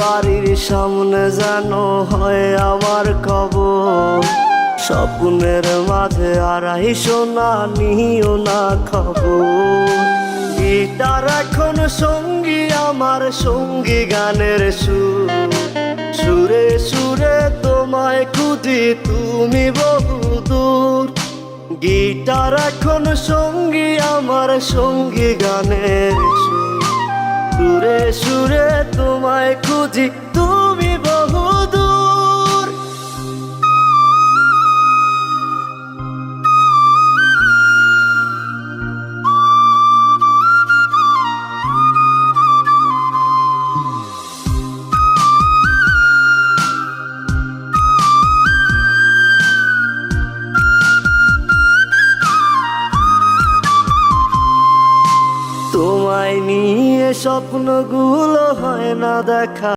বাড়ির সামনে যেন হয় আমার কবর। স্বপ্নের মাঝে আড়াই সোনা নিও না খবর। গিটার এখন সঙ্গী আমার, সঙ্গী গানের সুর। সুরে সুরে তোমায় খুঁজি তুমি বহুদূর। গিটার এখন সঙ্গী আমার, সঙ্গী গানের সুর। সুরে সুরে তোমায় খুঁজি তুমি বহুদূর। তোমায় নিয়ে স্বপ্নগুলো হয় না দেখা।